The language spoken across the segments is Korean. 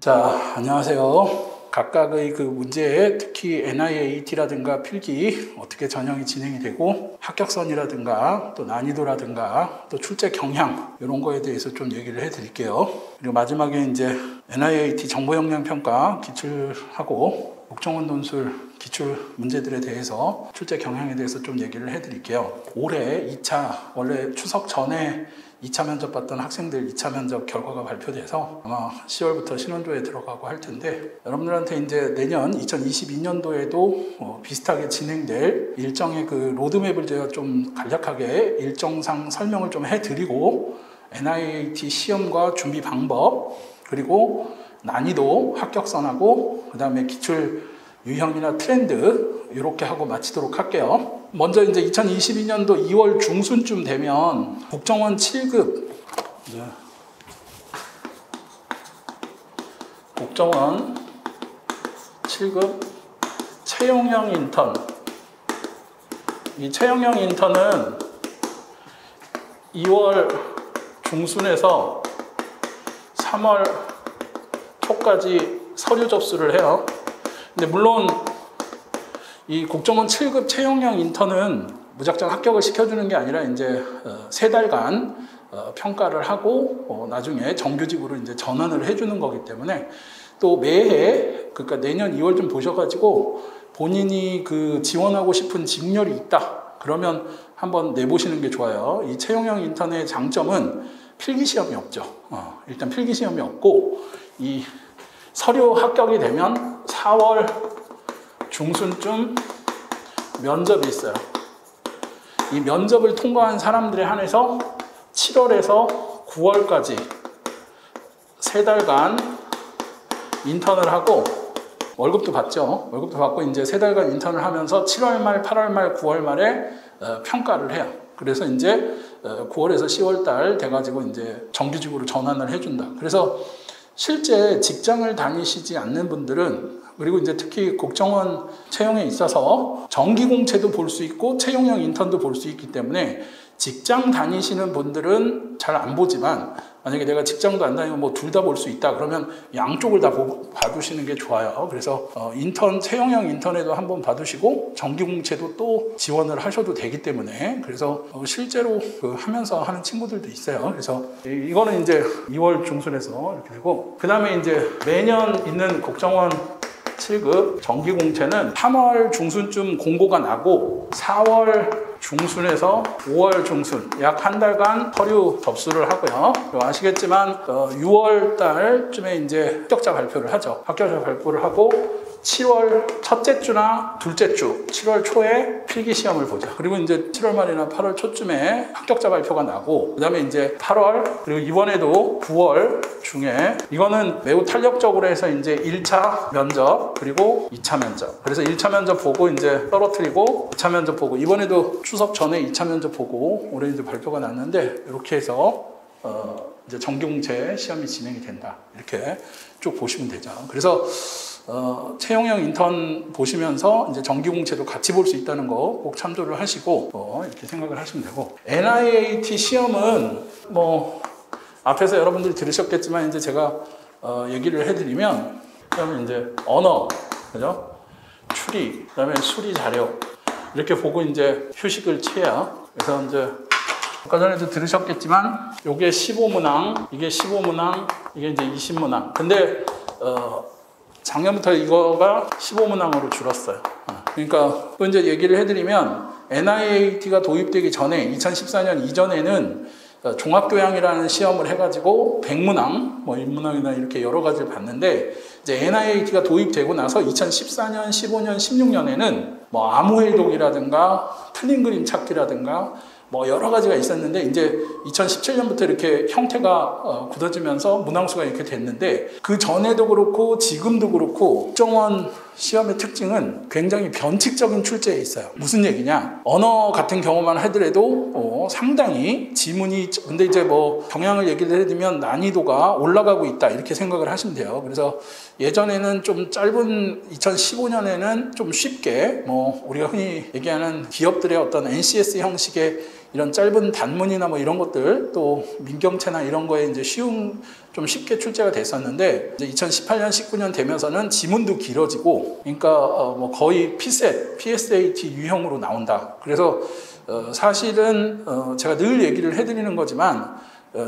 자, 안녕하세요. 각각의 그 문제에 특히 NIAT라든가 필기 어떻게 전형이 진행이 되고 합격선이라든가 또 난이도라든가 또 출제 경향 이런 거에 대해서 좀 얘기를 해드릴게요. 그리고 마지막에 이제 NIAT 정보역량평가 기출하고 국정원 논술 기출 문제들에 대해서 출제 경향에 대해서 좀 얘기를 해드릴게요. 올해 2차 원래 추석 전에 2차 면접 봤던 학생들 2차 면접 결과가 발표돼서 아마 10월부터 신원조에 들어가고 할 텐데 여러분들한테 이제 내년 2022년도에도 비슷하게 진행될 일정의 그 로드맵을 제가 좀 간략하게 일정상 설명을 좀 해드리고 NIAT 시험과 준비 방법 그리고 난이도 합격선하고 그 다음에 기출 유형이나 트렌드 이렇게 하고 마치도록 할게요. 먼저 이제 2022년도 2월 중순쯤 되면 국정원 7급 국정원 7급 채용형 인턴, 이 채용형 인턴은 2월 중순에서 3월 초까지 서류 접수를 해요. 근데 물론 이 국정원 7급 채용형 인턴은 무작정 합격을 시켜주는 게 아니라 이제 3달간 평가를 하고 나중에 정규직으로 이제 전환을 해주는 거기 때문에 또 매해 그러니까 내년 2월 좀 보셔가지고 본인이 그 지원하고 싶은 직렬이 있다 그러면 한번 내보시는 게 좋아요. 이 채용형 인턴의 장점은 필기 시험이 없죠. 일단 필기 시험이 없고 이 서류 합격이 되면 4월 중순쯤 면접이 있어요. 이 면접을 통과한 사람들에 한해서 7월에서 9월까지 3달간 인턴을 하고 월급도 받죠. 월급도 받고 이제 3달간 인턴을 하면서 7월 말, 8월 말, 9월 말에 평가를 해요. 그래서 이제 9월에서 10월 달 돼가지고 이제 정규직으로 전환을 해준다. 그래서 실제 직장을 다니시지 않는 분들은 그리고 이제 특히 국정원 채용에 있어서 정기공채도 볼 수 있고 채용형 인턴도 볼 수 있기 때문에 직장 다니시는 분들은 잘 안 보지만 만약에 내가 직장도 안 다니고 뭐 둘 다 볼 수 있다 그러면 양쪽을 다 봐두시는 게 좋아요. 그래서 인턴 채용형 인턴에도 한번 봐두시고 정기공채도 또 지원을 하셔도 되기 때문에 그래서 실제로 하면서 하는 친구들도 있어요. 그래서 이거는 이제 2월 중순에서 이렇게 되고 그 다음에 이제 매년 있는 국정원 7급 정기공채는 3월 중순쯤 공고가 나고 4월 중순에서 5월 중순 약 한 달간 서류 접수를 하고요. 아시겠지만 6월 달쯤에 이제 합격자 발표를 하죠. 합격자 발표를 하고 7월 첫째 주나 둘째 주 7월 초에 필기 시험을 보죠. 그리고 이제 7월 말이나 8월 초쯤에 합격자 발표가 나고 그 다음에 이제 8월 그리고 이번에도 9월 중에 이거는 매우 탄력적으로 해서 이제 1차 면접 그리고 2차 면접 그래서 1차 면접 보고 이제 떨어뜨리고 2차 면접 보고 이번에도 추석 전에 2차 면접 보고 올해 이제 발표가 났는데 이렇게 해서 이제 정기공채 시험이 진행이 된다. 이렇게 쭉 보시면 되죠. 그래서 채용형 인턴 보시면서 이제 정기공채도 같이 볼 수 있다는 거 꼭 참조를 하시고 이렇게 생각을 하시면 되고 NIAT 시험은 뭐 앞에서 여러분들이 들으셨겠지만 이제 제가 얘기를 해드리면 그러면 이제 언어, 그죠? 추리, 그다음에 수리 자료 이렇게 보고 이제 휴식을 취해요. 그래서 이제 아까 전에도 들으셨겠지만 요게 15문항, 이게 15문항, 이게 이제 20문항. 근데 작년부터 이거가 15문항으로 줄었어요. 그러니까 또 이제 얘기를 해드리면 NIAT가 도입되기 전에 2014년 이전에는 종합교양이라는 시험을 해가지고 100문항, 뭐 1문항이나 이렇게 여러 가지를 봤는데 이제 NIAT가 도입되고 나서 2014년, 15년, 16년에는 뭐 암호해독이라든가 틀린 그림 찾기라든가 뭐 여러 가지가 있었는데 이제 2017년부터 이렇게 형태가 굳어지면서 문항수가 이렇게 됐는데 그 전에도 그렇고 지금도 그렇고 국정원 시험의 특징은 굉장히 변칙적인 출제에 있어요. 무슨 얘기냐? 언어 같은 경우만 하더라도 상당히 지문이 근데 이제 뭐 경향을 얘기를 해드리면 난이도가 올라가고 있다 이렇게 생각을 하시면 돼요. 그래서 예전에는 좀 짧은 2015년에는 좀 쉽게 뭐 우리가 흔히 얘기하는 기업들의 어떤 NCS 형식의 이런 짧은 단문이나 뭐 이런 것들 또 민경채나 이런 거에 이제 좀 쉽게 출제가 됐었는데 이제 2018년, 19년 되면서는 지문도 길어지고 그러니까 뭐 거의 PSAT 유형으로 나온다. 그래서 사실은 제가 늘 얘기를 해드리는 거지만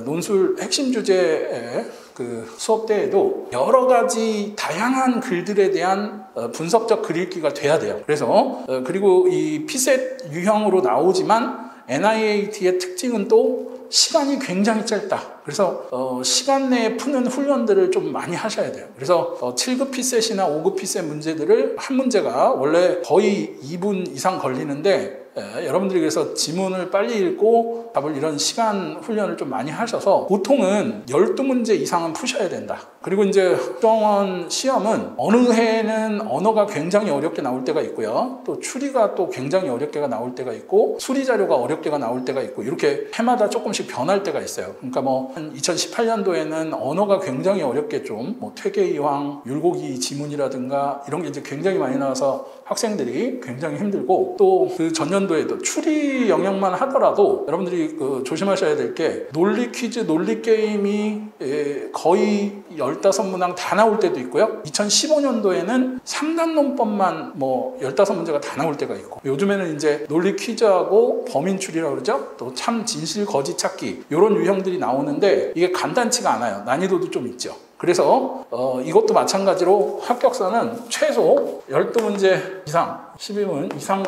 논술 핵심 주제의 그 수업 때에도 여러 가지 다양한 글들에 대한 분석적 글읽기가 돼야 돼요. 그래서 그리고 이 PSAT 유형으로 나오지만 NIAT의 특징은 또 시간이 굉장히 짧다. 그래서 시간 내에 푸는 훈련들을 좀 많이 하셔야 돼요. 그래서 7급 PSAT이나 5급 PSAT 문제들을 한 문제가 원래 거의 2분 이상 걸리는데 여러분들이 그래서 지문을 빨리 읽고 답을 이런 시간 훈련을 좀 많이 하셔서 보통은 12문제 이상은 푸셔야 된다. 그리고 이제 국정원 시험은 어느 해에는 언어가 굉장히 어렵게 나올 때가 있고요. 또 추리가 또 굉장히 어렵게 나올 때가 있고 수리 자료가 어렵게 나올 때가 있고 이렇게 해마다 조금씩 변할 때가 있어요. 그러니까 뭐 2018년도에는 언어가 굉장히 어렵게 좀 뭐 퇴계이황, 율곡이 지문이라든가 이런 게 이제 굉장히 많이 나와서 학생들이 굉장히 힘들고 또 그 전년도에도 추리 영역만 하더라도 여러분들이 조심하셔야 될 게 논리 퀴즈, 논리 게임이 거의 15문항 다 나올 때도 있고요. 2015년도에는 3단 논법만 뭐 15문제가 다 나올 때가 있고 요즘에는 이제 논리 퀴즈하고 범인 추리라고 그러죠. 또 참 진실 거짓 찾기 이런 유형들이 나오는데 이게 간단치가 않아요. 난이도도 좀 있죠. 그래서 이것도 마찬가지로 합격선은 최소 12문제 이상, 12문 이상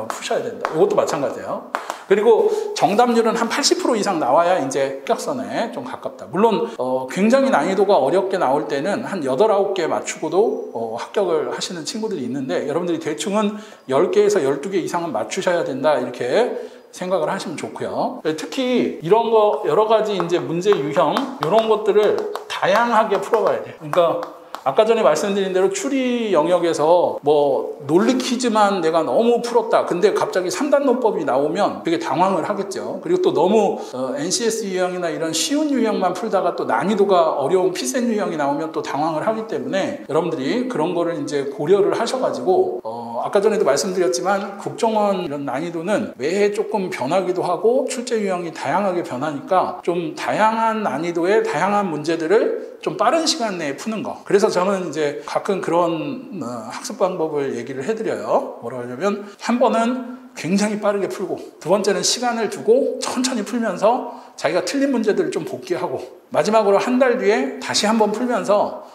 푸셔야 된다. 이것도 마찬가지예요. 그리고 정답률은 한 80% 이상 나와야 이제 합격선에 좀 가깝다. 물론 굉장히 난이도가 어렵게 나올 때는 한 8, 9개 맞추고도 합격을 하시는 친구들이 있는데 여러분들이 대충은 10개에서 12개 이상은 맞추셔야 된다. 이렇게 생각을 하시면 좋고요. 특히 이런 거 여러 가지 이제 문제 유형 이런 것들을 다양하게 풀어봐야 돼요. 그러니까 아까 전에 말씀드린 대로 추리 영역에서 뭐 논리 퀴즈만 내가 너무 풀었다. 근데 갑자기 3단 논법이 나오면 되게 당황을 하겠죠. 그리고 또 너무 NCS 유형이나 이런 쉬운 유형만 풀다가 또 난이도가 어려운 PSAT 유형이 나오면 또 당황을 하기 때문에 여러분들이 그런 거를 이제 고려를 하셔가지고 아까 전에도 말씀드렸지만 국정원 이런 난이도는 매해 조금 변하기도 하고 출제 유형이 다양하게 변하니까 좀 다양한 난이도의 다양한 문제들을 좀 빠른 시간 내에 푸는 거. 그래서 저는 이제 가끔 그런 학습 방법을 얘기를 해드려요. 뭐라고 하냐면 한 번은 굉장히 빠르게 풀고 두 번째는 시간을 두고 천천히 풀면서 자기가 틀린 문제들을 좀 복기하고 마지막으로 한 달 뒤에 다시 한번 풀면서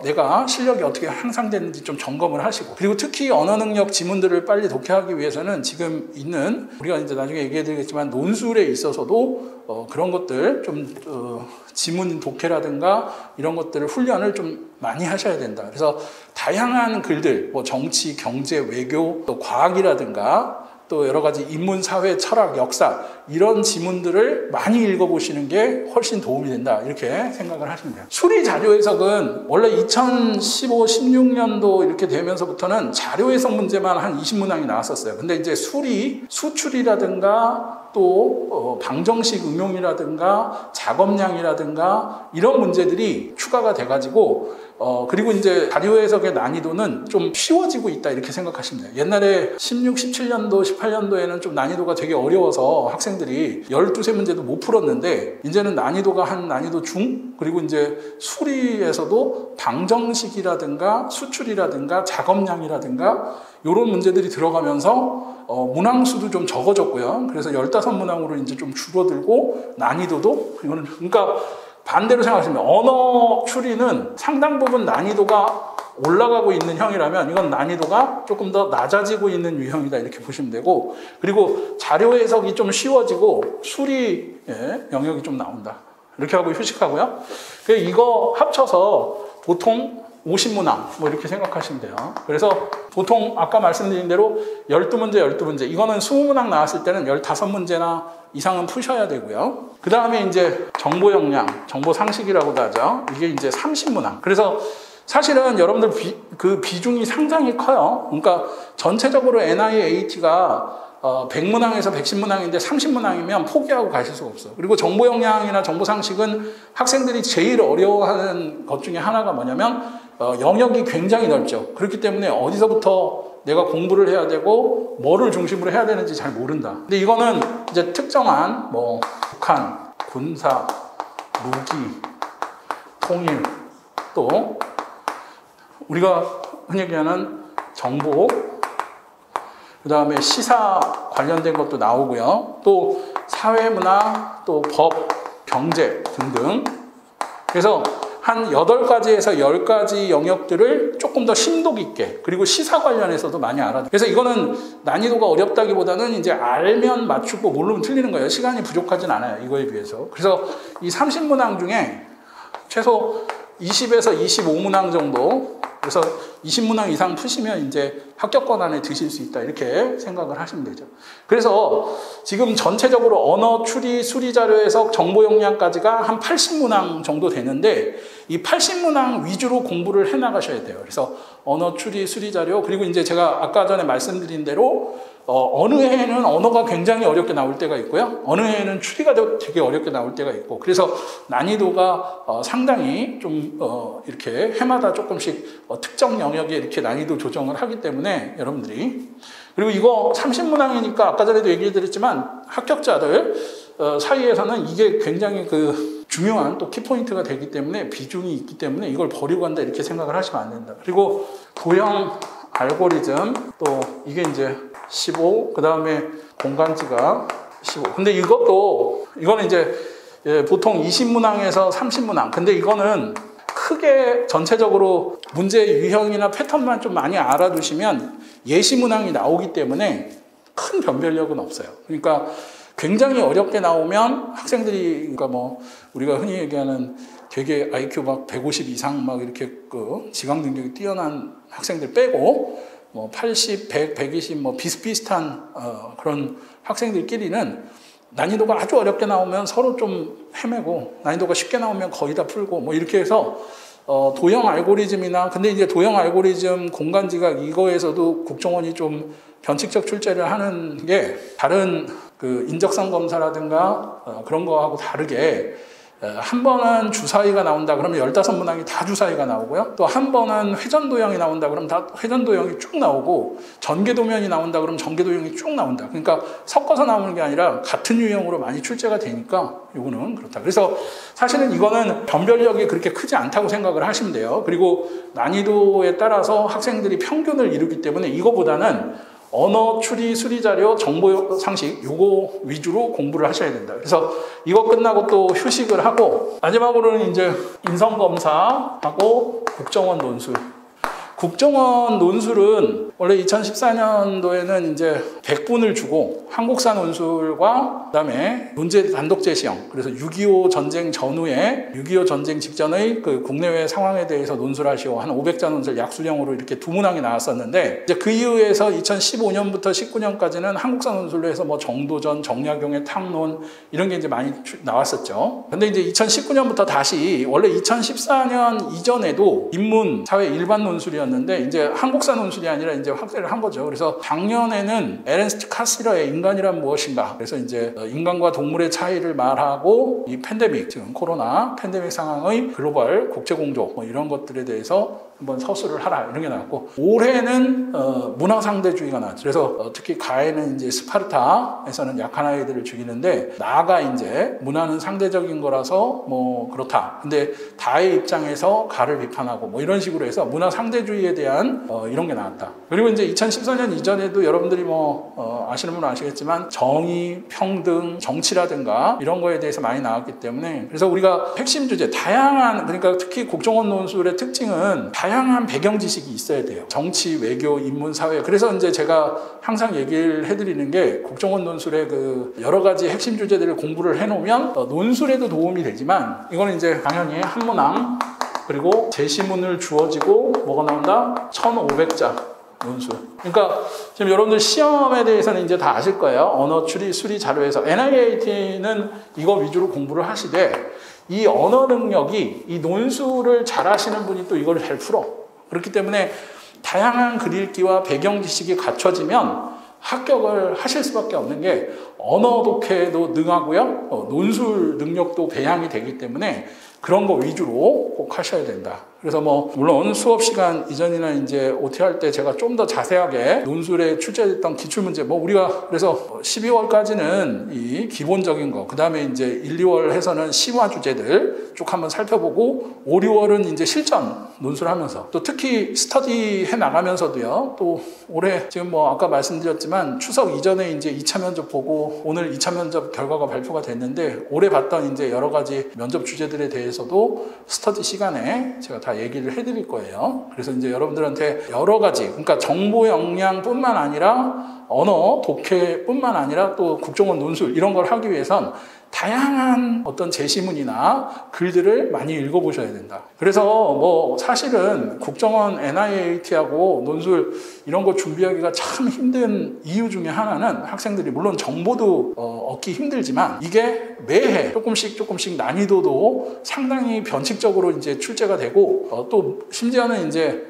내가 실력이 어떻게 향상됐는지 좀 점검을 하시고 그리고 특히 언어 능력 지문들을 빨리 독해하기 위해서는 지금 있는 우리가 이제 나중에 얘기해 드리겠지만 논술에 있어서도 그런 것들 좀 지문 독해라든가 이런 것들을 훈련을 좀 많이 하셔야 된다. 그래서 다양한 글들 뭐 정치, 경제, 외교 또 과학이라든가 또 여러 가지 인문, 사회, 철학, 역사 이런 지문들을 많이 읽어보시는 게 훨씬 도움이 된다 이렇게 생각을 하시면 돼요. 수리 자료 해석은 원래 2015, 16년도 이렇게 되면서부터는 자료 해석 문제만 한 20문항이 나왔었어요. 근데 이제 수출이라든가 또 방정식 응용이라든가 작업량이라든가 이런 문제들이 추가가 돼가지고 그리고 이제 자료 해석의 난이도는 좀 쉬워지고 있다 이렇게 생각하시면 돼요. 옛날에 16, 17년도, 18년도에는 좀 난이도가 되게 어려워서 학생들이 12세 문제도 못 풀었는데 이제는 난이도가 한 난이도 중 그리고 이제 수리에서도 방정식이라든가 수출이라든가 작업량이라든가 이런 문제들이 들어가면서 문항수도 좀 적어졌고요. 그래서 15문항으로 이제 좀 줄어들고 난이도도 이거는 그러니까 반대로 생각하시면 언어 추리는 상당 부분 난이도가 올라가고 있는 형이라면 이건 난이도가 조금 더 낮아지고 있는 유형이다 이렇게 보시면 되고 그리고 자료 해석이 좀 쉬워지고 수리 영역이 좀 나온다 이렇게 하고 휴식하고요. 이거 합쳐서 보통 50문항 뭐 이렇게 생각하시면 돼요. 그래서 보통 아까 말씀드린 대로 12문제 이거는 20문항 나왔을 때는 15문제나 이상은 푸셔야 되고요. 그 다음에 이제 정보 역량, 정보 상식이라고도 하죠. 이게 이제 30문항. 그래서 사실은 여러분들 그 비중이 상당히 커요. 그러니까 전체적으로 NIAT가 100문항에서 110문항인데 30문항이면 포기하고 가실 수가 없어요. 그리고 정보 역량이나 정보 상식은 학생들이 제일 어려워하는 것 중에 하나가 뭐냐면 영역이 굉장히 넓죠. 그렇기 때문에 어디서부터 내가 공부를 해야 되고 뭐를 중심으로 해야 되는지 잘 모른다. 근데 이거는 이제 특정한 뭐 북한, 군사, 무기, 통일, 또 우리가 흔히 얘기하는 정보, 그 다음에 시사 관련된 것도 나오고요. 또 사회문화, 또 법, 경제 등등. 그래서 한 8가지에서 10가지 영역들을 조금 더 심도 깊게, 그리고 시사 관련해서도 많이 알아요. 그래서 이거는 난이도가 어렵다기보다는 이제 알면 맞추고 모르면 틀리는 거예요. 시간이 부족하진 않아요, 이거에 비해서. 그래서 이 30문항 중에 최소 20에서 25문항 정도, 그래서 20문항 이상 푸시면 이제 합격권 안에 드실 수 있다, 이렇게 생각을 하시면 되죠. 그래서 지금 전체적으로 언어 추리, 수리 자료 해석, 정보 역량까지가 한 80문항 정도 되는데, 이 80문항 위주로 공부를 해 나가셔야 돼요. 그래서 언어 추리, 수리 자료, 그리고 이제 제가 아까 전에 말씀드린 대로 어느 해에는 언어가 굉장히 어렵게 나올 때가 있고요. 어느 해에는 추리가 되게 어렵게 나올 때가 있고, 그래서 난이도가 상당히 좀 이렇게 해마다 조금씩 특정 영역에 이렇게 난이도 조정을 하기 때문에 여러분들이, 그리고 이거 30문항이니까 아까 전에도 얘기해드렸지만 합격자들 사이에서는 이게 굉장히 그 중요한 또 키포인트가 되기 때문에, 비중이 있기 때문에 이걸 버리고 간다, 이렇게 생각을 하시면 안 된다. 그리고 도형 알고리즘, 또 이게 이제 15, 그 다음에 공간지각 15. 근데 이거는 이제 보통 20문항에서 30문항. 근데 이거는 크게 전체적으로 문제 유형이나 패턴만 좀 많이 알아두시면 예시문항이 나오기 때문에 큰 변별력은 없어요. 그러니까 굉장히 어렵게 나오면 학생들이, 그러니까 뭐 우리가 흔히 얘기하는 되게 IQ 막 150 이상 막 이렇게 그 지각 능력이 뛰어난 학생들 빼고 뭐 80, 100, 120 뭐 비슷비슷한 그런 학생들끼리는 난이도가 아주 어렵게 나오면 서로 좀 헤매고, 난이도가 쉽게 나오면 거의 다 풀고, 뭐 이렇게 해서 도형 알고리즘이나, 근데 이제 도형 알고리즘, 공간지각, 이거에서도 국정원이 좀 변칙적 출제를 하는 게 다른 그 인적성 검사라든가 그런 거하고 다르게, 한 번은 주사위가 나온다 그러면 15문항이 다 주사위가 나오고요. 또 한 번은 회전도형이 나온다 그러면 다 회전도형이 쭉 나오고, 전개도면이 나온다 그러면 전개도형이 쭉 나온다. 그러니까 섞어서 나오는 게 아니라 같은 유형으로 많이 출제가 되니까 이거는 그렇다. 그래서 사실은 이거는 변별력이 그렇게 크지 않다고 생각을 하시면 돼요. 그리고 난이도에 따라서 학생들이 평균을 이루기 때문에 이거보다는 언어 추리, 수리 자료, 정보 상식, 요거 위주로 공부를 하셔야 된다. 그래서 이거 끝나고 또 휴식을 하고, 마지막으로는 이제 인성검사하고 국정원 논술. 국정원 논술은 원래 2014년도에는 이제 100분을 주고 한국사 논술과 그다음에 문제 단독 제시형, 그래서 6.25 전쟁 전후에 6.25 전쟁 직전의 그 국내외 상황에 대해서 논술하시오, 한 500자 논술 약수형으로 이렇게 2문항이 나왔었는데, 이제 그 이후에서 2015년부터 19년까지는 한국사 논술로 해서 뭐 정도전, 정약용의 탕론 이런 게 이제 많이 나왔었죠. 근데 이제 2019년부터 다시, 원래 2014년 이전에도 인문, 사회 일반 논술이었는데 이제 한국사 논술이 아니라 이제 확대를 한 거죠. 그래서 작년에는 에른스트 카슬러의 인간이란 무엇인가, 그래서 이제 인간과 동물의 차이를 말하고 이 팬데믹, 지금 코로나 팬데믹 상황의 글로벌 국제공조, 뭐 이런 것들에 대해서 한번 서술을 하라, 이런 게 나왔고, 올해는 문화상대주의가 나왔죠. 그래서 특히 가해는 이제 스파르타에서는 약한 아이들을 죽이는데, 나아가 이제 문화는 상대적인 거라서 뭐 그렇다. 근데 다의 입장에서 가를 비판하고 뭐 이런 식으로 해서 문화 상대주의에 대한 이런 게 나왔다. 그리고 이제 2014년 이전에도 여러분들이 뭐 아시는 분은 아시겠지만 정의, 평등, 정치라든가 이런 거에 대해서 많이 나왔기 때문에, 그래서 우리가 핵심 주제, 다양한, 그러니까 특히 국정원 논술의 특징은 다양한 배경 지식이 있어야 돼요. 정치, 외교, 인문, 사회. 그래서 이제 제가 항상 얘기를 해드리는 게, 국정원 논술의 그 여러 가지 핵심 주제들을 공부를 해놓으면 논술에도 도움이 되지만, 이거는 이제 당연히 한 문항, 그리고 제시문을 주어지고 뭐가 나온다? 1500자 논술. 그러니까 지금 여러분들 시험에 대해서는 이제 다 아실 거예요. 언어 추리, 수리 자료에서 NIAT는 이거 위주로 공부를 하시되, 이 언어 능력이, 이 논술을 잘 하시는 분이 또 이걸 잘 풀어. 그렇기 때문에 다양한 글읽기와 배경 지식이 갖춰지면 합격을 하실 수밖에 없는 게, 언어 독해도 능하고요, 논술 능력도 배양이 되기 때문에 그런 거 위주로 꼭 하셔야 된다. 그래서 뭐 물론 수업 시간 이전이나 이제 OT 할 때 제가 좀 더 자세하게 논술에 출제됐던 기출 문제 뭐 우리가 그래서 12월까지는 이 기본적인 거 그다음에 이제 1, 2월 해서는 심화 주제들 쭉 한번 살펴보고 5, 6월은 이제 실전 논술하면서 또 특히 스터디 해 나가면서도요. 또 올해 지금 뭐 아까 말씀드렸지만 추석 이전에 이제 2차 면접 보고 오늘 2차 면접 결과가 발표가 됐는데 올해 봤던 이제 여러 가지 면접 주제들에 대해서도 스터디 시간에 제가 다 얘기를 해드릴 거예요. 그래서 이제 여러분들한테 여러 가지 그러니까 정보 역량뿐만 아니라 언어, 독해뿐만 아니라 또 국정원 논술 이런 걸 하기 위해선 다양한 어떤 제시문이나 글들을 많이 읽어보셔야 된다. 그래서 뭐 사실은 국정원 NIAT하고 논술 이런 거 준비하기가 참 힘든 이유 중에 하나는 학생들이 물론 정보도 얻기 힘들지만 이게 매해 조금씩 난이도도 상당히 변칙적으로 이제 출제가 되고 또 심지어는 이제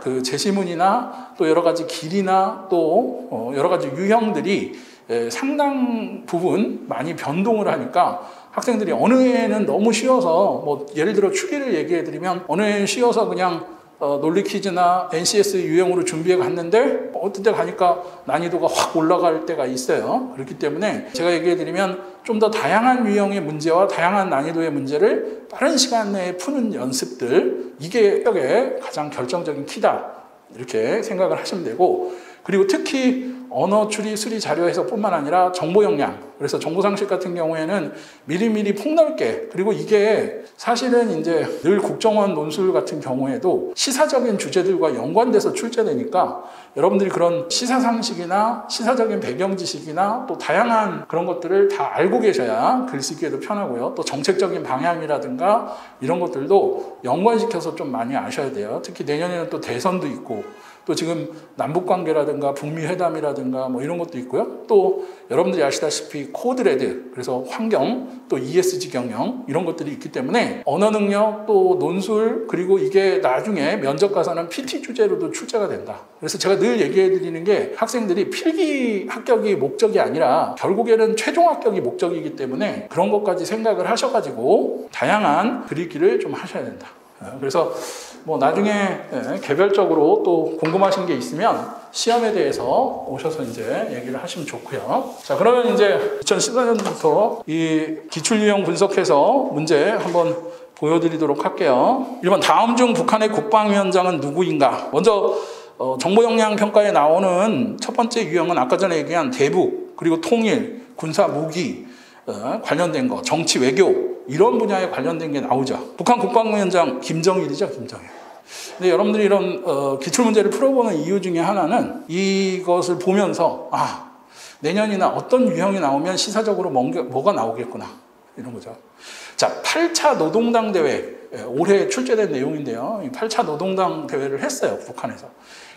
그 제시문이나 또 여러 가지 길이나 또 여러 가지 유형들이 상당 부분 많이 변동을 하니까 학생들이 어느 해는 너무 쉬워서 뭐 예를 들어 추리를 얘기해 드리면 어느 해는 쉬워서 그냥 논리 퀴즈나 NCS 유형으로 준비해 갔는데 어떤 때 가니까 난이도가 확 올라갈 때가 있어요. 그렇기 때문에 제가 얘기해 드리면 좀 더 다양한 유형의 문제와 다양한 난이도의 문제를 빠른 시간 내에 푸는 연습들 이게 합격의 가장 결정적인 키다 이렇게 생각을 하시면 되고 그리고 특히 언어 추리, 수리 자료에서 뿐만 아니라 정보 역량 그래서 정보상식 같은 경우에는 미리미리 폭넓게 그리고 이게 사실은 이제 늘 국정원 논술 같은 경우에도 시사적인 주제들과 연관돼서 출제되니까 여러분들이 그런 시사상식이나 시사적인 배경 지식이나 또 다양한 그런 것들을 다 알고 계셔야 글쓰기에도 편하고요. 또 정책적인 방향이라든가 이런 것들도 연관시켜서 좀 많이 아셔야 돼요. 특히 내년에는 또 대선도 있고 또 지금 남북관계라든가 북미회담이라든가 뭐 이런 것도 있고요. 또 여러분들이 아시다시피 코드레드 그래서 환경 또 ESG 경영 이런 것들이 있기 때문에 언어 능력 또 논술 그리고 이게 나중에 면접 가서는 PT 주제로도 출제가 된다. 그래서 제가 늘 얘기해 드리는 게 학생들이 필기 합격이 목적이 아니라 결국에는 최종 합격이 목적이기 때문에 그런 것까지 생각을 하셔가지고 다양한 글읽기를 좀 하셔야 된다. 그래서 뭐 나중에 개별적으로 또 궁금하신 게 있으면 시험에 대해서 오셔서 이제 얘기를 하시면 좋고요. 자, 그러면 이제 2014년부터 이 기출 유형 분석해서 문제 한번 보여드리도록 할게요. 1번 다음 중 북한의 국방위원장은 누구인가? 먼저 정보 역량 평가에 나오는 첫 번째 유형은 아까 전에 얘기한 대북 그리고 통일, 군사 무기 관련된 거, 정치 외교 이런 분야에 관련된 게 나오죠. 북한 국방위원장 김정일이죠, 김정일. 근데 여러분들이 이런 기출 문제를 풀어보는 이유 중에 하나는 이것을 보면서 내년이나 어떤 유형이 나오면 시사적으로 뭐가 나오겠구나 이런 거죠. 자, 8차 노동당 대회 올해 출제된 내용인데요. 8차 노동당 대회를 했어요, 북한에서.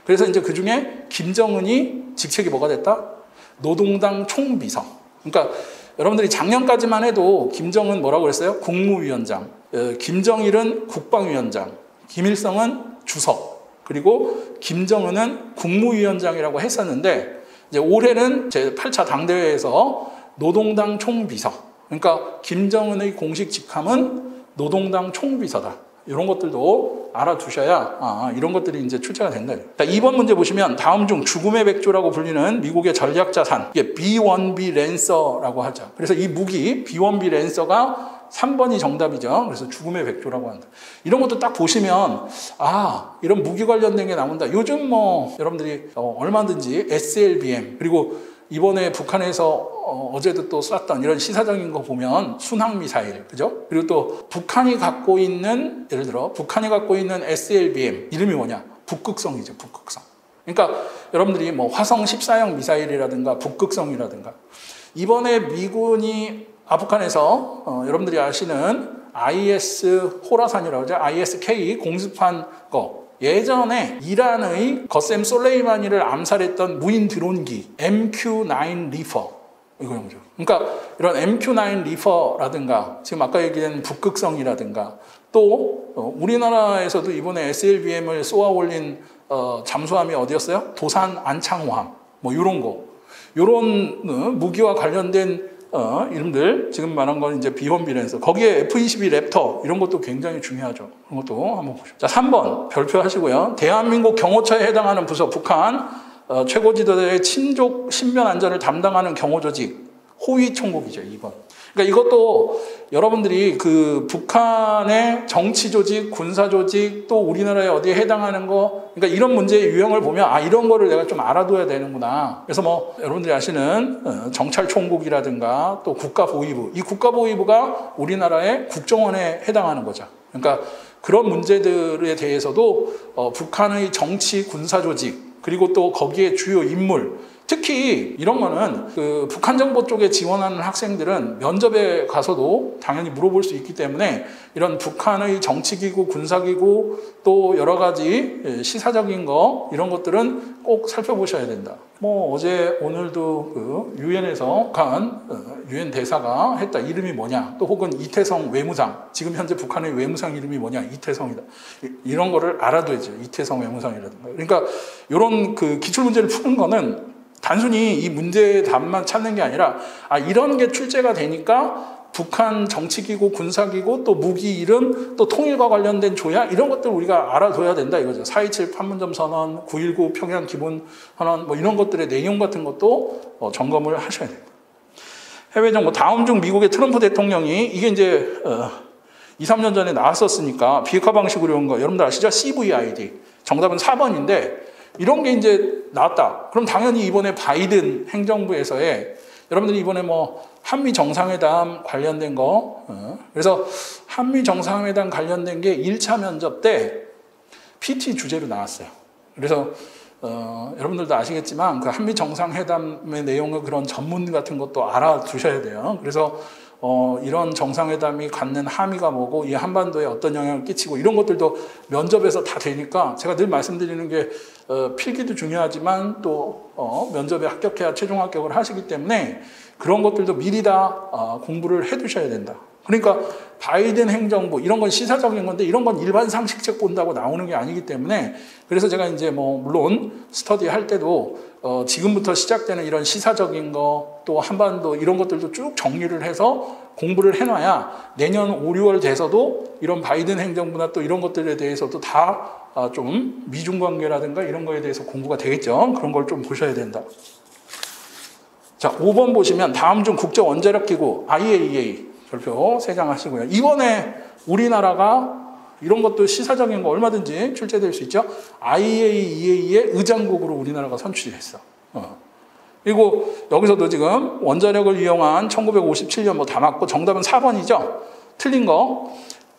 그래서 이제 그 중에 김정은이 직책이 뭐가 됐다? 노동당 총비서. 그러니까 여러분들이 작년까지만 해도 김정은 뭐라고 그랬어요? 국무위원장. 김정일은 국방위원장. 김일성은 주석. 그리고 김정은은 국무위원장이라고 했었는데 이제 올해는 제 8차 당대회에서 노동당 총비서. 그러니까 김정은의 공식 직함은 노동당 총비서다. 이런 것들도 알아두셔야 이런 것들이 이제 출제가 된다. 자, 2번 문제 보시면 다음 중 죽음의 백조라고 불리는 미국의 전략자산 이게 B-1B 랜서라고 하죠. 그래서 이 무기 B-1B 랜서가 3번이 정답이죠. 그래서 죽음의 백조라고 한다. 이런 것도 딱 보시면 이런 무기 관련된 게 나온다. 요즘 뭐 여러분들이 얼마든지 SLBM 그리고 이번에 북한에서 어제도 또 쐈던 이런 시사적인 거 보면 순항미사일, 그죠? 그리고 또 북한이 갖고 있는, 예를 들어 북한이 갖고 있는 SLBM 이름이 뭐냐? 북극성이죠, 북극성. 그러니까 여러분들이 뭐 화성 14형 미사일이라든가 북극성이라든가 이번에 미군이 아프간에서 여러분들이 아시는 IS 호라산이라고 하죠. IS-K 공습한 거. 예전에 이란의 거셈 솔레이마니를 암살했던 무인 드론기 MQ-9 리퍼 이거는 거죠. 그러니까 이런 MQ-9 리퍼라든가 지금 아까 얘기한 북극성이라든가 또 우리나라에서도 이번에 SLBM을 쏘아 올린 잠수함이 어디였어요? 도산 안창호함 뭐 이런 거 이런 무기와 관련된 이름들 지금 말한 건 이제 B1 비렌스 거기에 F-22 랩터 이런 것도 굉장히 중요하죠. 그런 것도 한번 보시죠. 자, 3번 별표하시고요. 대한민국 경호처에 해당하는 부서 북한 최고 지도자의 친족 신변 안전을 담당하는 경호조직 호위 총국이죠. 2번. 그러니까 이것도 여러분들이 그 북한의 정치 조직, 군사 조직, 또 우리나라에 어디에 해당하는 거, 그러니까 이런 문제의 유형을 보면 아 이런 거를 내가 좀 알아둬야 되는구나. 그래서 뭐 여러분들이 아시는 정찰총국이라든가 또 국가보위부, 이 국가보위부가 우리나라의 국정원에 해당하는 거죠. 그러니까 그런 문제들에 대해서도 북한의 정치, 군사 조직 그리고 또 거기에 주요 인물 특히 이런 거는 그 북한 정보 쪽에 지원하는 학생들은 면접에 가서도 당연히 물어볼 수 있기 때문에 이런 북한의 정치기구, 군사기구 또 여러 가지 시사적인 거 이런 것들은 꼭 살펴보셔야 된다. 뭐 어제 오늘도 그 유엔에서 북한 유엔 대사가 했다. 이름이 뭐냐? 또 혹은 이태성 외무상 지금 현재 북한의 외무상 이름이 뭐냐? 이태성이다. 이런 거를 알아둬야죠. 이태성 외무상이라든가. 그러니까 이런 그 기출 문제를 푸는 거는 단순히 이 문제의 답만 찾는 게 아니라 아 이런 게 출제가 되니까 북한 정치기구, 군사기구, 또 무기 이름, 또 통일과 관련된 조약 이런 것들 우리가 알아둬야 된다 이거죠. 4.27 판문점 선언, 9.19 평양 기본 선언 뭐 이런 것들의 내용 같은 것도 점검을 하셔야 됩니다. 해외 정보 다음 중 미국의 트럼프 대통령이 이게 이제 2, 3년 전에 나왔었으니까 비핵화 방식으로 온 거 여러분들 아시죠? CVID 정답은 4번인데 이런 게 이제 나왔다. 그럼 당연히 이번에 바이든 행정부에서의 여러분들이 이번에 뭐 한미 정상회담 관련된 거 그래서 한미 정상회담 관련된 게 1차 면접 때 PT 주제로 나왔어요. 그래서 여러분들도 아시겠지만 그 한미 정상회담의 내용을 그런 전문 같은 것도 알아두셔야 돼요. 그래서 이런 정상회담이 갖는 함의가 뭐고 이 한반도에 어떤 영향을 끼치고 이런 것들도 면접에서 다 되니까 제가 늘 말씀드리는 게 필기도 중요하지만 또 면접에 합격해야 최종 합격을 하시기 때문에 그런 것들도 미리 다 공부를 해두셔야 된다. 그러니까 바이든 행정부 이런 건 시사적인 건데 이런 건 일반 상식책 본다고 나오는 게 아니기 때문에 그래서 제가 이제 뭐 물론 스터디 할 때도 지금부터 시작되는 이런 시사적인 거 또 한반도 이런 것들도 쭉 정리를 해서 공부를 해놔야 내년 5, 6월 돼서도 이런 바이든 행정부나 또 이런 것들에 대해서도 다 좀 미중 관계라든가 이런 거에 대해서 공부가 되겠죠. 그런 걸 좀 보셔야 된다. 자, 5번 보시면 다음 중 국제 원자력 기구 IAEA 별표 3장 하시고요. 이번에 우리나라가 이런 것도 시사적인 거 얼마든지 출제될 수 있죠. IAEA의 의장국으로 우리나라가 선출이 됐어. 그리고 여기서도 지금 원자력을 이용한 1957년 뭐 다 맞고 정답은 4번이죠. 틀린 거.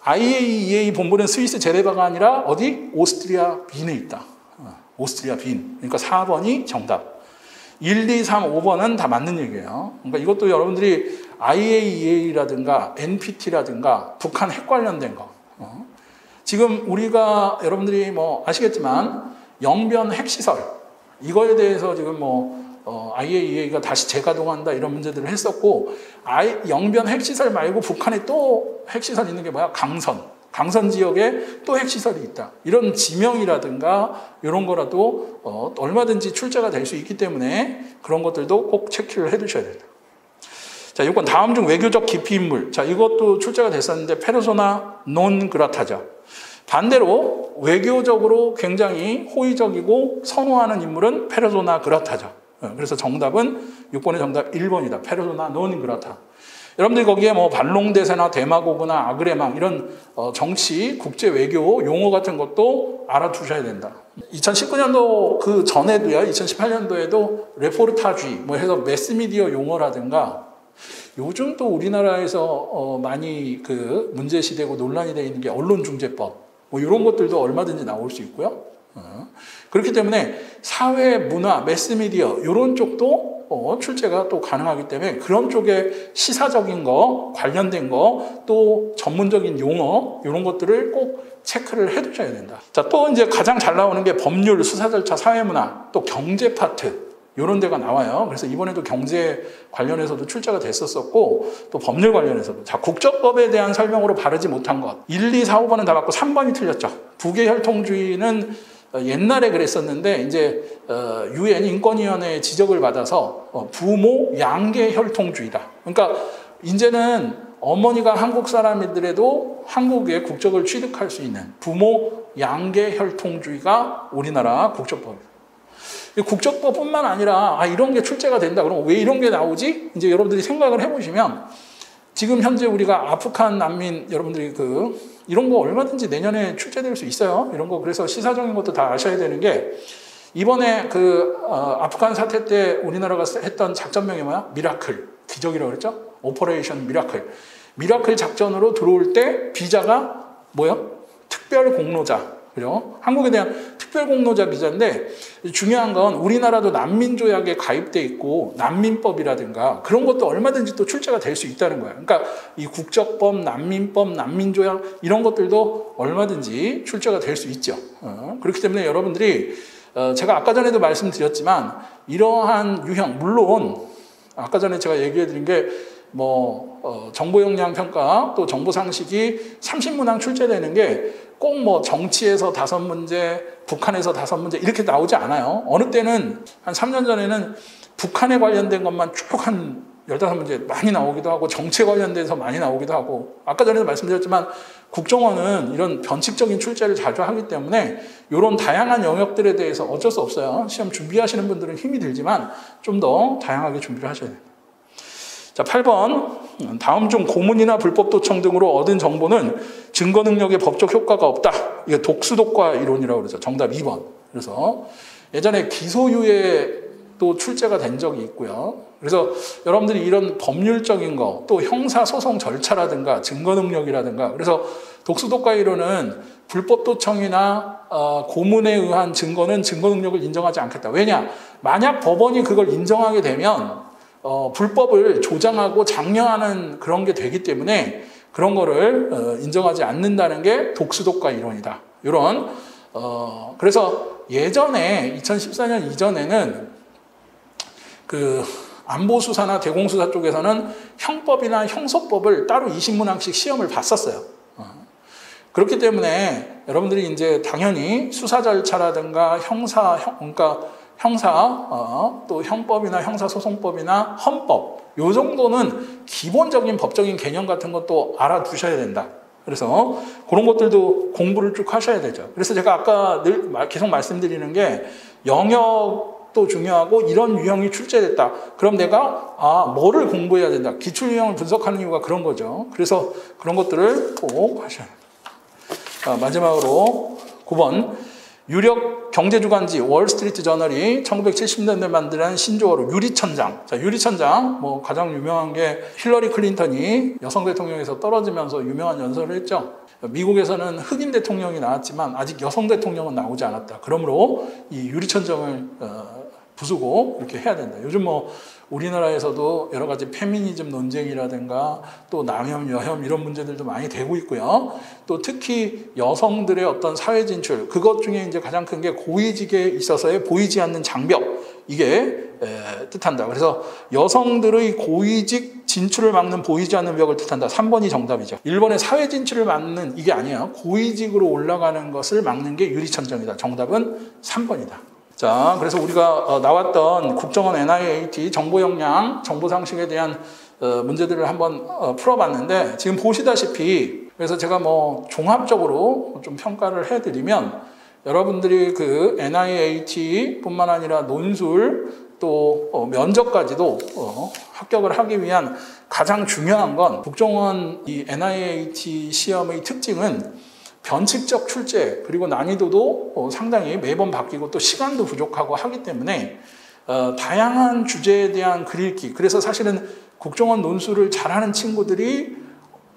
IAEA 본부는 스위스 제네바가 아니라 어디? 오스트리아 빈에 있다. 오스트리아 빈. 그러니까 4번이 정답. 1, 2, 3, 5번은 다 맞는 얘기예요. 그러니까 이것도 여러분들이 IAEA라든가 NPT라든가 북한 핵 관련된 거. 지금 우리가 여러분들이 뭐 아시겠지만 영변 핵시설 이거에 대해서 지금 뭐 IAEA가 다시 재가동한다 이런 문제들을 했었고 영변 핵시설 말고 북한에 또 핵시설 있는 게 뭐야? 강선 지역에 또 핵시설이 있다. 이런 지명이라든가 이런 거라도 얼마든지 출제가 될 수 있기 때문에 그런 것들도 꼭 체크를 해두셔야 됩니다. 자, 이건 다음 중 외교적 기피 인물. 자, 이것도 출제가 됐었는데 페르소나 논 그라타죠. 반대로 외교적으로 굉장히 호의적이고 선호하는 인물은 페르소나 그라타죠. 그래서 정답은 6번의 정답 1번이다. 페르소나 논 그라타. 여러분들이 거기에 뭐 반롱대세나 데마고그나 아그레망 이런 정치, 국제 외교 용어 같은 것도 알아두셔야 된다. 2019년도 그 전에도요, 2018년도에도 레포르타쥐 뭐 해서 매스미디어 용어라든가 요즘 또 우리나라에서 많이 그 문제시되고 논란이 되어 있는 게 언론중재법 뭐 이런 것들도 얼마든지 나올 수 있고요. 그렇기 때문에 사회, 문화, 매스미디어 이런 쪽도 출제가 또 가능하기 때문에 그런 쪽에 시사적인 거, 관련된 거, 또 전문적인 용어 이런 것들을 꼭 체크를 해두셔야 된다. 자, 또 이제 가장 잘 나오는 게 법률, 수사 절차, 사회문화, 또 경제 파트 이런 데가 나와요. 그래서 이번에도 경제 관련해서도 출제가 됐었고 또 법률 관련해서도 자, 국적법에 대한 설명으로 바르지 못한 것 1, 2, 4, 5번은 다 맞고 3번이 틀렸죠. 북의 혈통주의는 옛날에 그랬었는데 이제 UN 인권위원회의 지적을 받아서 부모 양계 혈통주의다. 그러니까 이제는 어머니가 한국 사람이더라도 한국의 국적을 취득할 수 있는 부모 양계 혈통주의가 우리나라 국적법입니다. 국적법뿐만 아니라 이런 게 출제가 된다. 그럼 왜 이런 게 나오지? 이제 여러분들이 생각을 해보시면 지금 현재 우리가 아프간 난민 여러분들이 이런 거 얼마든지 내년에 출제될 수 있어요. 이런 거 그래서 시사적인 것도 다 아셔야 되는 게 이번에 아프간 사태 때 우리나라가 했던 작전명이 뭐야? 미라클 기적이라고 그랬죠? 오퍼레이션 미라클. 미라클 작전으로 들어올 때 비자가 뭐요? 특별 공로자. 그죠? 한국에 대한 특별 공로자 비자인데 중요한 건 우리나라도 난민조약에 가입돼 있고 난민법이라든가 그런 것도 얼마든지 또 출제가 될 수 있다는 거예요. 그러니까 이 국적법, 난민법, 난민조약 이런 것들도 얼마든지 출제가 될 수 있죠. 그렇기 때문에 여러분들이 제가 아까 전에도 말씀드렸지만 이러한 유형 물론 아까 전에 제가 얘기해 드린 게 정보 역량 평가 또 정보 상식이 30문항 출제되는 게 꼭 정치에서 5문제, 북한에서 5문제 이렇게 나오지 않아요. 어느 때는 한 3년 전에는 북한에 관련된 것만 쭉 한 15문제 많이 나오기도 하고 정치에 관련돼서 많이 나오기도 하고 아까 전에도 말씀드렸지만 국정원은 이런 변칙적인 출제를 자주 하기 때문에 이런 다양한 영역들에 대해서 어쩔 수 없어요. 시험 준비하시는 분들은 힘이 들지만 좀 더 다양하게 준비를 하셔야 돼요. 자, 8번. 다음 중 고문이나 불법 도청 등으로 얻은 정보는 증거 능력의 법적 효과가 없다. 이게 독수독과 이론이라고 그러죠. 정답 2번. 그래서 예전에 기소유예도 출제가 된 적이 있고요. 그래서 여러분들이 이런 법률적인 거, 또 형사소송 절차라든가 증거 능력이라든가 그래서 독수독과 이론은 불법 도청이나 고문에 의한 증거는 증거 능력을 인정하지 않겠다. 왜냐? 만약 법원이 그걸 인정하게 되면 불법을 조장하고 장려하는 그런 게 되기 때문에 그런 거를 인정하지 않는다는 게 독수독과 이론이다. 이런 그래서 예전에 2014년 이전에는 안보수사나 대공수사 쪽에서는 형법이나 형소법을 따로 20문항씩 시험을 봤었어요. 그렇기 때문에 여러분들이 이제 당연히 수사 절차라든가 또 형법이나 형사소송법이나 헌법 요 정도는 기본적인 법적인 개념 같은 것도 알아두셔야 된다. 그래서 그런 것들도 공부를 쭉 하셔야 되죠. 그래서 제가 아까 늘 계속 말씀드리는 게 영역도 중요하고 이런 유형이 출제됐다. 그럼 내가 뭐를 공부해야 된다. 기출 유형을 분석하는 이유가 그런 거죠. 그래서 그런 것들을 꼭 하셔야 돼요. 마지막으로 9번. 유력 경제주간지 월스트리트 저널이 1970년대 만든 신조어로 유리천장. 자, 유리천장. 가장 유명한 게 힐러리 클린턴이 여성 대통령에서 떨어지면서 유명한 연설을 했죠. 미국에서는 흑인 대통령이 나왔지만 아직 여성 대통령은 나오지 않았다. 그러므로 이 유리천장을 부수고 이렇게 해야 된다. 요즘 우리나라에서도 여러 가지 페미니즘 논쟁이라든가 또 남혐, 여혐 이런 문제들도 많이 되고 있고요. 또 특히 여성들의 어떤 사회 진출, 그것 중에 이제 가장 큰 게 고위직에 있어서의 보이지 않는 장벽, 이게 뜻한다. 그래서 여성들의 고위직 진출을 막는 보이지 않는 벽을 뜻한다. 3번이 정답이죠. 1번의 사회 진출을 막는 이게 아니에요. 고위직으로 올라가는 것을 막는 게 유리천장이다. 정답은 3번이다. 자, 그래서 우리가 나왔던 국정원 NIAT 정보 역량, 정보 상식에 대한 문제들을 한번 풀어봤는데 지금 보시다시피 그래서 제가 종합적으로 좀 평가를 해드리면 여러분들이 NIAT 뿐만 아니라 논술 또 면접까지도 합격을 하기 위한 가장 중요한 건 국정원 이 NIAT 시험의 특징은 변칙적 출제 그리고 난이도도 상당히 매번 바뀌고 또 시간도 부족하고 하기 때문에 다양한 주제에 대한 글읽기 그래서 사실은 국정원 논술을 잘하는 친구들이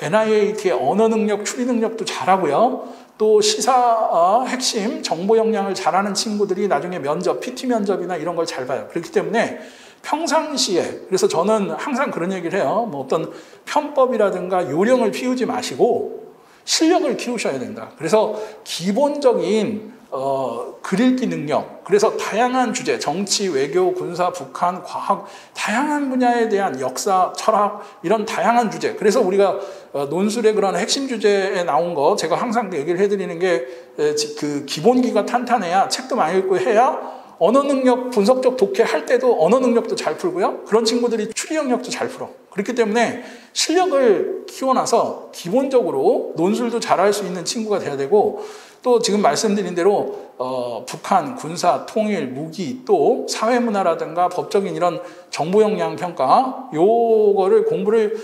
NIAT의 언어 능력, 추리 능력도 잘하고요. 또 시사 핵심 정보 역량을 잘하는 친구들이 나중에 면접, PT 면접이나 이런 걸 잘 봐요. 그렇기 때문에 평상시에 그래서 저는 항상 그런 얘기를 해요. 어떤 편법이라든가 요령을 피우지 마시고 실력을 키우셔야 된다. 그래서 기본적인 글 읽기 능력, 그래서 다양한 주제, 정치, 외교, 군사, 북한, 과학, 다양한 분야에 대한 역사, 철학, 이런 다양한 주제. 그래서 우리가 논술의 그런 핵심 주제에 나온 거, 제가 항상 얘기를 해드리는 게 그 기본기가 탄탄해야, 책도 많이 읽고 해야 언어 능력, 분석적 독해 할 때도 언어 능력도 잘 풀고요. 그런 친구들이 추리 영역도 잘 풀어. 그렇기 때문에 실력을 키워놔서 기본적으로 논술도 잘할 수 있는 친구가 돼야 되고, 또 지금 말씀드린 대로 북한, 군사, 통일, 무기, 또 사회문화라든가 법적인 이런 정보 역량 평가, 요거를 공부를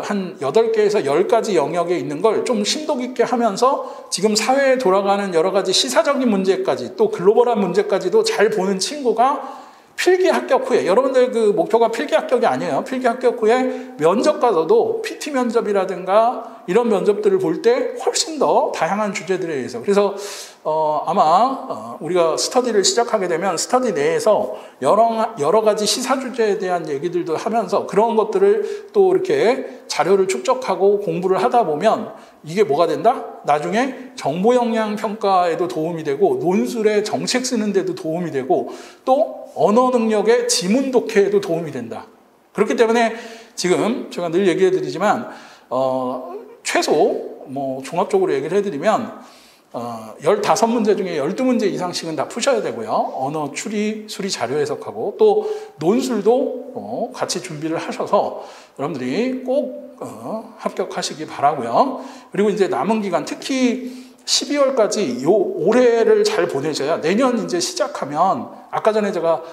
한 8개에서 10가지 영역에 있는 걸 좀 심도 깊게 하면서 지금 사회에 돌아가는 여러 가지 시사적인 문제까지, 또 글로벌한 문제까지도 잘 보는 친구가 필기 합격 후에, 여러분들 그 목표가 필기 합격이 아니에요. 필기 합격 후에 면접 가서도 PT 면접이라든가 이런 면접들을 볼 때 훨씬 더 다양한 주제들에 의해서, 그래서 아마 우리가 스터디를 시작하게 되면 스터디 내에서 여러 가지 시사 주제에 대한 얘기들도 하면서 그런 것들을 또 이렇게 자료를 축적하고 공부를 하다 보면 이게 뭐가 된다? 나중에 정보 역량 평가에도 도움이 되고, 논술에 정책 쓰는 데도 도움이 되고, 또 언어 능력의 지문 독해에도 도움이 된다. 그렇기 때문에 지금 제가 늘 얘기해 드리지만 최소 뭐 종합적으로 얘기를 해드리면 15문제 중에 12문제 이상씩은 다 푸셔야 되고요. 언어 추리, 수리 자료 해석하고, 또 논술도 같이 준비를 하셔서 여러분들이 꼭 합격하시기 바라고요. 그리고 이제 남은 기간, 특히 12월까지 요 올해를 잘 보내셔야 내년 이제 시작하면, 아까 전에 제가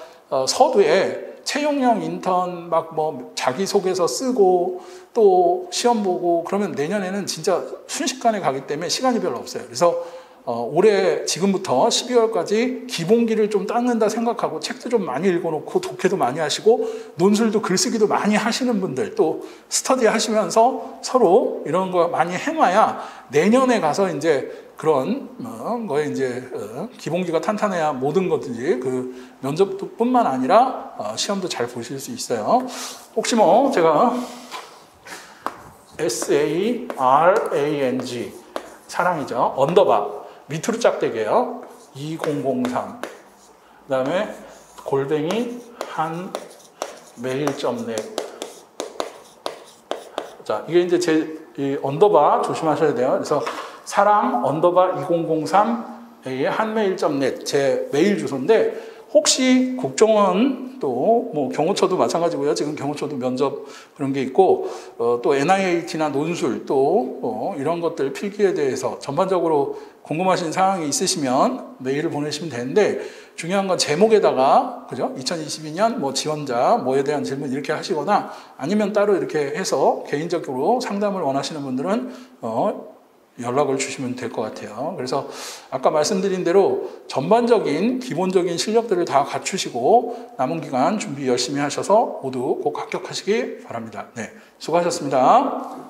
서두에 채용형 인턴 막 뭐 자기소개서 쓰고 또 시험 보고 그러면 내년에는 진짜 순식간에 가기 때문에 시간이 별로 없어요. 그래서 올해 지금부터 12월까지 기본기를 좀 닦는다 생각하고 책도 좀 많이 읽어놓고 독해도 많이 하시고 논술도 글쓰기도 많이 하시는 분들, 또 스터디 하시면서 서로 이런 거 많이 해놔야 내년에 가서 이제 그런 거에 이제 기본기가 탄탄해야 모든 것들이 그 면접뿐만 아니라 시험도 잘 보실 수 있어요. 혹시 뭐 제가 SARANG 사랑이죠. 언더바 밑으로 짝대기예요. 2003 그다음에 골뱅이 한메일.net. 자, 이게 이제 제 언더바 조심하셔야 돼요. 그래서 사랑 언더바 2003 한메일.net 제 메일 주소인데, 혹시 국정원 또 뭐 경호처도 마찬가지고요. 지금 경호처도 면접 그런 게 있고, 또 NIAT나 논술 또 이런 것들 필기에 대해서 전반적으로 궁금하신 사항이 있으시면 메일을 보내시면 되는데, 중요한 건 제목에다가 그죠? 2022년 뭐 지원자 뭐에 대한 질문 이렇게 하시거나, 아니면 따로 이렇게 해서 개인적으로 상담을 원하시는 분들은 연락을 주시면 될 것 같아요. 그래서 아까 말씀드린 대로 전반적인 기본적인 실력들을 다 갖추시고 남은 기간 준비 열심히 하셔서 모두 꼭 합격하시기 바랍니다. 네, 수고하셨습니다.